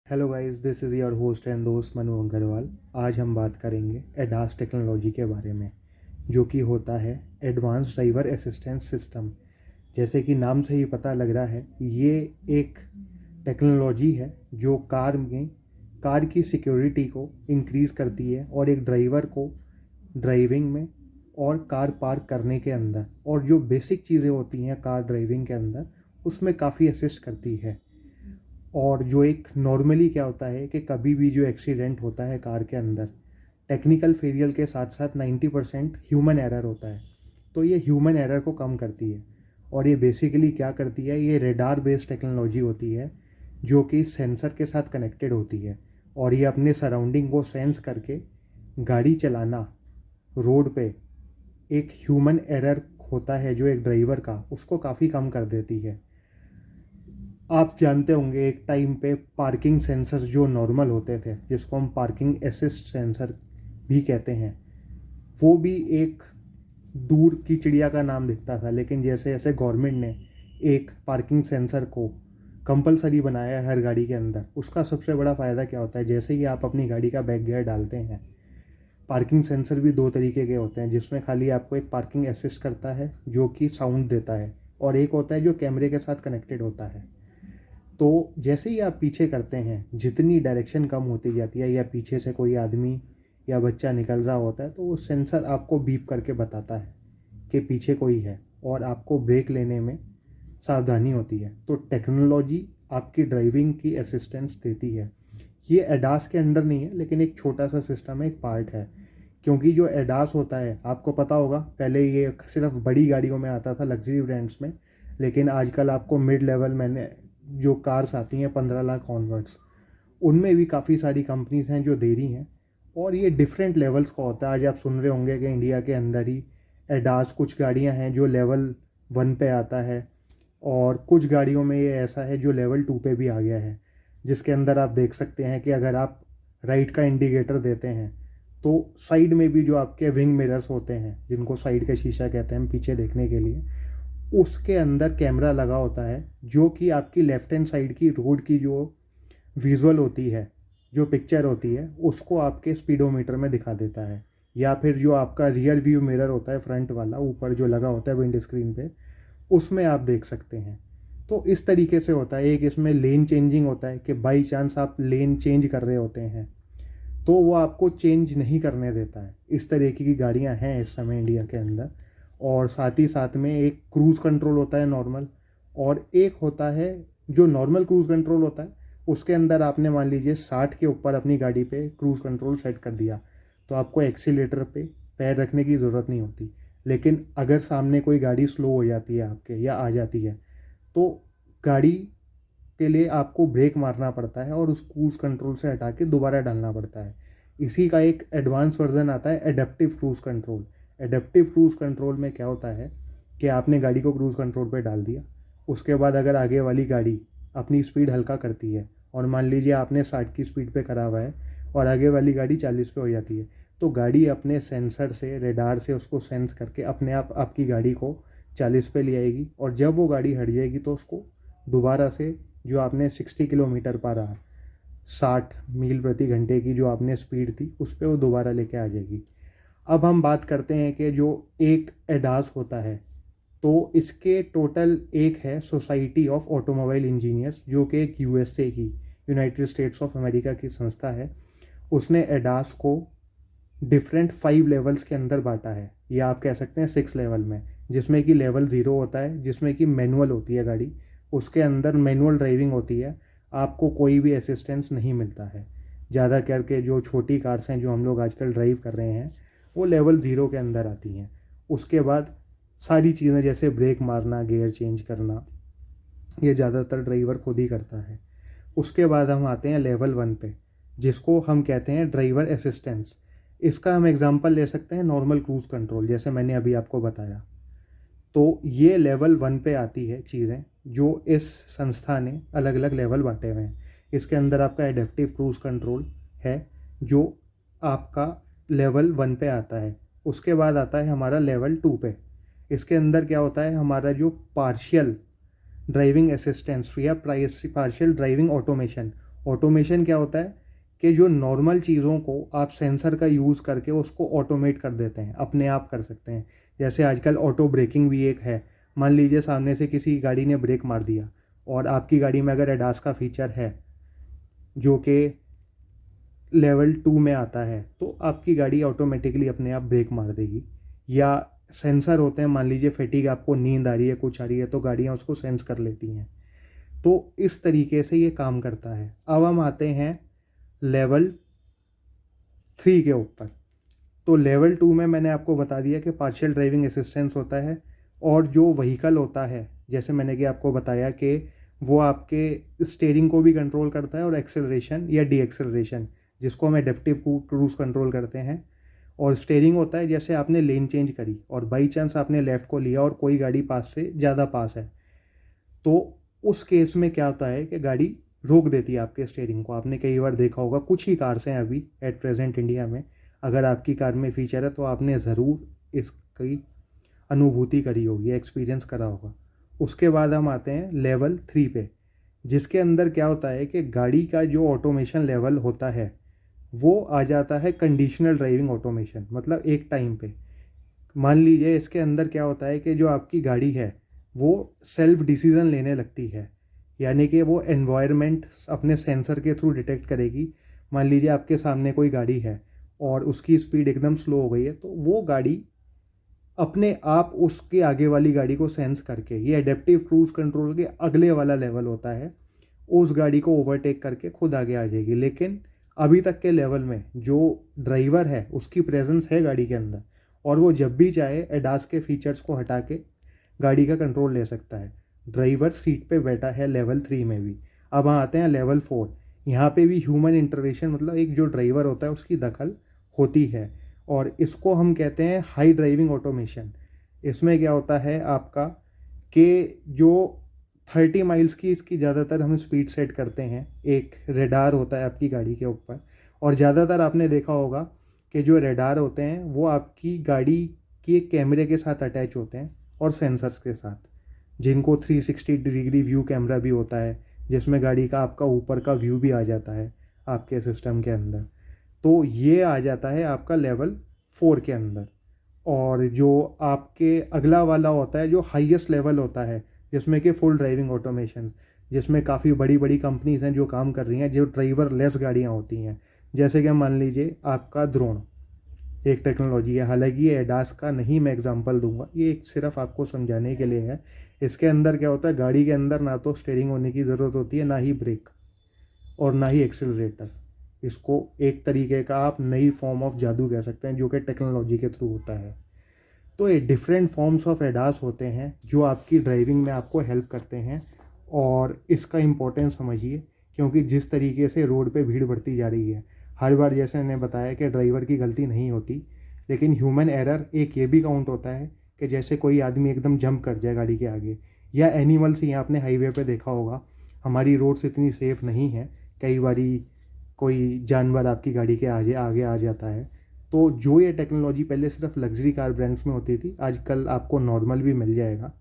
Hello guys, this is your host and दोस्त मनु अग्रवाल। आज हम बात करेंगे एडास टेक्नोलॉजी के बारे में, जो कि होता है एडवांस ड्राइवर असिस्टेंस सिस्टम। जैसे कि नाम से ही पता लग रहा है, ये एक टेक्नोलॉजी है जो कार की सिक्योरिटी को इंक्रीज़ करती है और एक ड्राइवर को ड्राइविंग में और कार पार्क करने के अंदर और जो बेसिक चीज़ें होती हैं कार ड्राइविंग के अंदर, उसमें काफ़ी असिस्ट करती है। और जो एक नॉर्मली क्या होता है कि कभी भी जो एक्सीडेंट होता है कार के अंदर, टेक्निकल फेलियर के साथ साथ 90% ह्यूमन एरर होता है। तो ये ह्यूमन एरर को कम करती है। और ये बेसिकली क्या करती है, ये रेडार बेस्ड टेक्नोलॉजी होती है जो कि सेंसर के साथ कनेक्टेड होती है। और ये अपने सराउंडिंग को सेंस करके गाड़ी चलाना, रोड पे एक ह्यूमन एरर होता है जो एक ड्राइवर का, उसको काफ़ी कम कर देती है। आप जानते होंगे एक टाइम पे पार्किंग सेंसर जो नॉर्मल होते थे, जिसको हम पार्किंग असिस्ट सेंसर भी कहते हैं, वो भी एक दूर की चिड़िया का नाम दिखता था। लेकिन जैसे जैसे गवर्नमेंट ने एक पार्किंग सेंसर को कंपलसरी बनाया है हर गाड़ी के अंदर, उसका सबसे बड़ा फ़ायदा क्या होता है, जैसे ही आप अपनी गाड़ी का बैक गियर डालते हैं, पार्किंग सेंसर भी दो तरीके के होते हैं, जिसमें खाली आपको एक पार्किंग असिस्ट करता है जो कि साउंड देता है, और एक होता है जो कैमरे के साथ कनेक्टेड होता है। तो जैसे ही आप पीछे करते हैं, जितनी डायरेक्शन कम होती जाती है या पीछे से कोई आदमी या बच्चा निकल रहा होता है, तो वो सेंसर आपको बीप करके बताता है कि पीछे कोई है और आपको ब्रेक लेने में सावधानी होती है। तो टेक्नोलॉजी आपकी ड्राइविंग की असिस्टेंस देती है। ये एडास के अंडर नहीं है, लेकिन एक छोटा सा सिस्टम है, एक पार्ट है। क्योंकि जो एडास होता है, आपको पता होगा, पहले ये सिर्फ बड़ी गाड़ियों में आता था, लग्जरी ब्रांड्स में। लेकिन आजकल आपको मिड लेवल मैंने जो कार्स आती हैं 15 लाख ऑनवर्ड्स, उनमें भी काफ़ी सारी कंपनीज हैं जो दे रही हैं। और ये डिफरेंट लेवल्स का होता है। आज आप सुन रहे होंगे कि इंडिया के अंदर ही एडास कुछ गाड़ियां हैं जो लेवल 1 पे आता है, और कुछ गाड़ियों में ये ऐसा है जो लेवल 2 पे भी आ गया है, जिसके अंदर आप देख सकते हैं कि अगर आप राइट का इंडिकेटर देते हैं, तो साइड में भी जो आपके विंग मिरर्स होते हैं, जिनको साइड का शीशा कहते हैं पीछे देखने के लिए, उसके अंदर कैमरा लगा होता है, जो कि आपकी लेफ्ट हैंड साइड की रोड की जो विजुअल होती है, जो पिक्चर होती है, उसको आपके स्पीडोमीटर में दिखा देता है। या फिर जो आपका रियर व्यू मिरर होता है, फ्रंट वाला ऊपर जो लगा होता है विंड स्क्रीन पे, उसमें आप देख सकते हैं। तो इस तरीके से होता है। एक इसमें लेन चेंजिंग होता है कि बाई चांस आप लेन चेंज कर रहे होते हैं, तो वो आपको चेंज नहीं करने देता है। इस तरीके की गाड़ियां हैं इस समय इंडिया के अंदर। और साथ ही साथ में एक क्रूज़ कंट्रोल होता है नॉर्मल, और एक होता है जो नॉर्मल क्रूज़ कंट्रोल होता है, उसके अंदर आपने मान लीजिए 60 के ऊपर अपनी गाड़ी पे क्रूज़ कंट्रोल सेट कर दिया, तो आपको एक्सीलेटर पे पैर रखने की ज़रूरत नहीं होती। लेकिन अगर सामने कोई गाड़ी स्लो हो जाती है आपके या आ जाती है, तो गाड़ी के लिए आपको ब्रेक मारना पड़ता है और उस क्रूज़ कंट्रोल से हटा के दोबारा डालना पड़ता है। इसी का एक एडवांस वर्जन आता है, adaptive cruise control. Adaptive cruise control में क्या होता है कि आपने गाड़ी को क्रूज़ कंट्रोल पे डाल दिया, उसके बाद अगर आगे वाली गाड़ी अपनी स्पीड हल्का करती है, और मान लीजिए आपने 60 की स्पीड पे करा हुआ है और आगे वाली गाड़ी 40 पे हो जाती है, तो गाड़ी अपने सेंसर से, रेडार से उसको सेंस करके अपने आप आपकी गाड़ी को 40 पे ले आएगी। और जब वो गाड़ी हट जाएगी, तो उसको दोबारा से जो आपने 60 किलोमीटर पर आवर, 60 मील प्रति घंटे की जो आपने स्पीड थी, उस पर वो दोबारा लेके आ जाएगी। अब हम बात करते हैं कि जो एक एडास होता है, तो इसके टोटल एक है सोसाइटी ऑफ ऑटोमोबाइल इंजीनियर्स, जो कि एक यूएसए की, यूनाइटेड स्टेट्स ऑफ अमेरिका की संस्था है। उसने एडास को डिफरेंट 5 लेवल्स के अंदर बांटा है, या आप कह सकते हैं 6 लेवल में। जिसमें कि लेवल 0 होता है, जिसमें कि मैनुअल होती है गाड़ी, उसके अंदर मैनुअल ड्राइविंग होती है, आपको कोई भी असिस्टेंस नहीं मिलता है। ज़्यादा करके जो छोटी कार्स हैं जो हम लोग आजकल ड्राइव कर रहे हैं, वो लेवल 0 के अंदर आती हैं। उसके बाद सारी चीज़ें जैसे ब्रेक मारना, गियर चेंज करना, ये ज़्यादातर ड्राइवर खुद ही करता है। उसके बाद हम आते हैं लेवल 1 पे, जिसको हम कहते हैं ड्राइवर असिस्टेंस। इसका हम एग्जांपल ले सकते हैं नॉर्मल क्रूज़ कंट्रोल, जैसे मैंने अभी आपको बताया। तो ये लेवल 1 पे आती है चीज़ें, जो इस संस्था ने अलग अलग लेवल बांटे हुए हैं। इसके अंदर आपका एडेप्टिव क्रूज़ कंट्रोल है, जो आपका लेवल 1 पे आता है। उसके बाद आता है हमारा लेवल 2 पे। इसके अंदर क्या होता है, हमारा जो पार्शियल ड्राइविंग असिस्टेंस या पार्शियल ड्राइविंग ऑटोमेशन, ऑटोमेशन क्या होता है कि जो नॉर्मल चीज़ों को आप सेंसर का यूज़ करके उसको ऑटोमेट कर देते हैं, अपने आप कर सकते हैं। जैसे आजकल ऑटो ब्रेकिंग भी एक है। मान लीजिए सामने से किसी गाड़ी ने ब्रेक मार दिया और आपकी गाड़ी में अगर एडास का फीचर है जो कि लेवल 2 में आता है, तो आपकी गाड़ी ऑटोमेटिकली अपने आप ब्रेक मार देगी। या सेंसर होते हैं, मान लीजिए फटीग, आपको नींद आ रही है, कुछ आ रही है, तो गाड़ियाँ उसको सेंस कर लेती हैं। तो इस तरीके से ये काम करता है। अब हम आते हैं लेवल 3 के ऊपर। तो लेवल 2 में मैंने आपको बता दिया कि पार्शियल ड्राइविंग असिस्टेंस होता है, और जो व्हीकल होता है, जैसे मैंने कि आपको बताया कि वो आपके स्टीयरिंग को भी कंट्रोल करता है और एक्सेलरेशन या डी एक्सेलरेशन, जिसको हम एडेप्टिव क्रूज़ कंट्रोल करते हैं। और स्टीयरिंग होता है, जैसे आपने लेन चेंज करी और बाई चांस आपने लेफ़्ट को लिया और कोई गाड़ी पास से ज़्यादा पास है, तो उस केस में क्या होता है कि गाड़ी रोक देती है आपके स्टीयरिंग को। आपने कई बार देखा होगा, कुछ ही कार्स हैं अभी एट प्रेजेंट इंडिया में, अगर आपकी कार में फ़ीचर है तो आपने ज़रूर इसकी अनुभूति करी होगी, एक्सपीरियंस करा होगा। उसके बाद हम आते हैं लेवल 3 पे, जिसके अंदर क्या होता है कि गाड़ी का जो ऑटोमेशन लेवल होता है वो आ जाता है कंडीशनल ड्राइविंग ऑटोमेशन। मतलब एक टाइम पे मान लीजिए इसके अंदर क्या होता है कि जो आपकी गाड़ी है वो सेल्फ डिसीज़न लेने लगती है, यानी कि वो एनवायरनमेंट अपने सेंसर के थ्रू डिटेक्ट करेगी। मान लीजिए आपके सामने कोई गाड़ी है और उसकी स्पीड एकदम स्लो हो गई है, तो वो गाड़ी अपने आप उसके आगे वाली गाड़ी को सेंस करके, ये एडेप्टिव क्रूज़ कंट्रोल के अगले वाला लेवल होता है, उस गाड़ी को ओवरटेक करके खुद आगे आ जाएगी। लेकिन अभी तक के लेवल में जो ड्राइवर है उसकी प्रेजेंस है गाड़ी के अंदर, और वो जब भी चाहे एडास के फीचर्स को हटा के गाड़ी का कंट्रोल ले सकता है। ड्राइवर सीट पे बैठा है लेवल 3 में भी। अब आते हैं लेवल 4। यहाँ पे भी ह्यूमन इंटरवेंशन, मतलब एक जो ड्राइवर होता है उसकी दखल होती है, और इसको हम कहते हैं हाई ड्राइविंग ऑटोमेशन। इसमें क्या होता है आपका कि जो 30 माइल्स की इसकी ज़्यादातर हम स्पीड सेट करते हैं, एक रेडार होता है आपकी गाड़ी के ऊपर। और ज़्यादातर आपने देखा होगा कि जो रेडार होते हैं वो आपकी गाड़ी की एक कैमरे के साथ अटैच होते हैं और सेंसर्स के साथ, जिनको 360 डिग्री व्यू कैमरा भी होता है, जिसमें गाड़ी का आपका ऊपर का व्यू भी आ जाता है आपके सिस्टम के अंदर। तो ये आ जाता है आपका लेवल 4 के अंदर। और जो आपके अगला वाला होता है जो हाईएस्ट लेवल होता है, जिसमें कि फुल ड्राइविंग ऑटोमेशन, जिसमें काफ़ी बड़ी बड़ी कंपनीज हैं जो काम कर रही हैं, जो ड्राइवर लेस गाड़ियाँ होती हैं। जैसे कि मान लीजिए आपका ड्रोन एक टेक्नोलॉजी है, हालांकि ये एडास का नहीं मैं एग्जांपल दूंगा, ये एक सिर्फ आपको समझाने के लिए है। इसके अंदर क्या होता है, गाड़ी के अंदर ना तो स्टीयरिंग होने की ज़रूरत होती है, ना ही ब्रेक और ना ही एक्सीलरेटर। इसको एक तरीके का आप नई फॉर्म ऑफ जादू कह सकते हैं, जो कि टेक्नोलॉजी के थ्रू होता है। तो ये डिफरेंट फॉर्म्स ऑफ एडास होते हैं जो आपकी ड्राइविंग में आपको हेल्प करते हैं। और इसका इम्पोर्टेंस समझिए, क्योंकि जिस तरीके से रोड पे भीड़ बढ़ती जा रही है, हर बार जैसे मैंने बताया कि ड्राइवर की गलती नहीं होती, लेकिन ह्यूमन एरर एक ये भी काउंट होता है कि जैसे कोई आदमी एकदम जंप कर जाए गाड़ी के आगे, या एनिमल्स ही आपने हाईवे पे देखा होगा, हमारी रोड्स इतनी सेफ़ नहीं है, कई बारी कोई जानवर आपकी गाड़ी के आगे आगे आ जाता है। तो जो ये टेक्नोलॉजी पहले सिर्फ लग्जरी कार ब्रांड्स में होती थी, आजकल आपको नॉर्मल भी मिल जाएगा।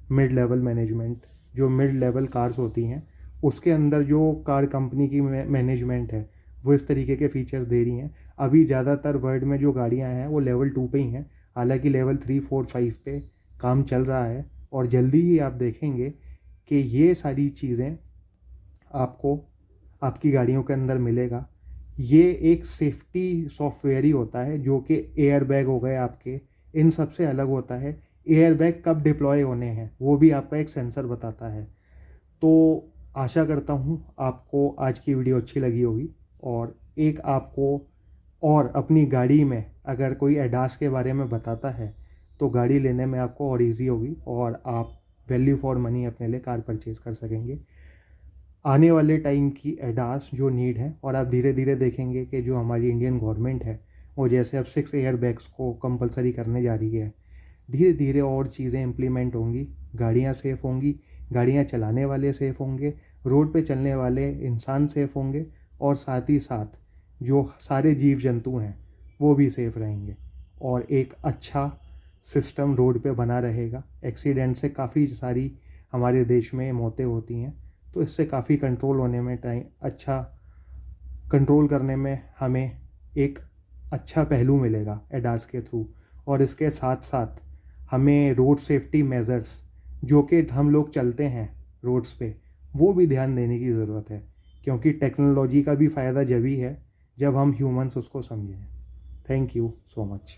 मिड लेवल मैनेजमेंट, जो मिड लेवल कार्स होती हैं उसके अंदर जो कार कंपनी की मैनेजमेंट है वो इस तरीके के फीचर्स दे रही हैं। अभी ज़्यादातर वर्ल्ड में जो गाड़ियां हैं वो लेवल 2 पे ही हैं, हालांकि लेवल 3, 4, 5 पे काम चल रहा है। और जल्दी ही आप देखेंगे कि ये सारी चीज़ें आपको आपकी गाड़ियों के अंदर मिलेगा। ये एक सेफ्टी सॉफ्टवेयर ही होता है, जो कि एयर बैग हो गए आपके, इन सब से अलग होता है। एयर बैग कब डिप्लॉय होने हैं वो भी आपका एक सेंसर बताता है। तो आशा करता हूँ आपको आज की वीडियो अच्छी लगी होगी, और एक आपको और अपनी गाड़ी में अगर कोई एडास के बारे में बताता है तो गाड़ी लेने में आपको और इजी होगी, और आप वैल्यू फॉर मनी अपने लिए कार परचेज़ कर सकेंगे। आने वाले टाइम की एडास जो नीड है, और आप धीरे धीरे देखेंगे कि जो हमारी इंडियन गवर्नमेंट है वो जैसे अब 6 एयर बैग्स को कंपलसरी करने जा रही है, धीरे धीरे और चीज़ें इम्प्लीमेंट होंगी, गाड़ियाँ सेफ़ होंगी, गाड़ियाँ चलाने वाले सेफ़ होंगे, रोड पे चलने वाले इंसान सेफ़ होंगे, और साथ ही साथ जो सारे जीव जंतु हैं वो भी सेफ़ रहेंगे, और एक अच्छा सिस्टम रोड पे बना रहेगा। एक्सीडेंट से काफ़ी सारी हमारे देश में मौतें होती हैं, तो इससे काफ़ी कंट्रोल होने में टाइम अच्छा कंट्रोल करने में हमें एक अच्छा पहलू मिलेगा एडास के थ्रू। और इसके साथ साथ हमें रोड सेफ्टी मेजर्स जो कि हम लोग चलते हैं रोड्स पे, वो भी ध्यान देने की ज़रूरत है, क्योंकि टेक्नोलॉजी का भी फ़ायदा जब ही है जब हम ह्यूमंस उसको समझें। Thank you so much.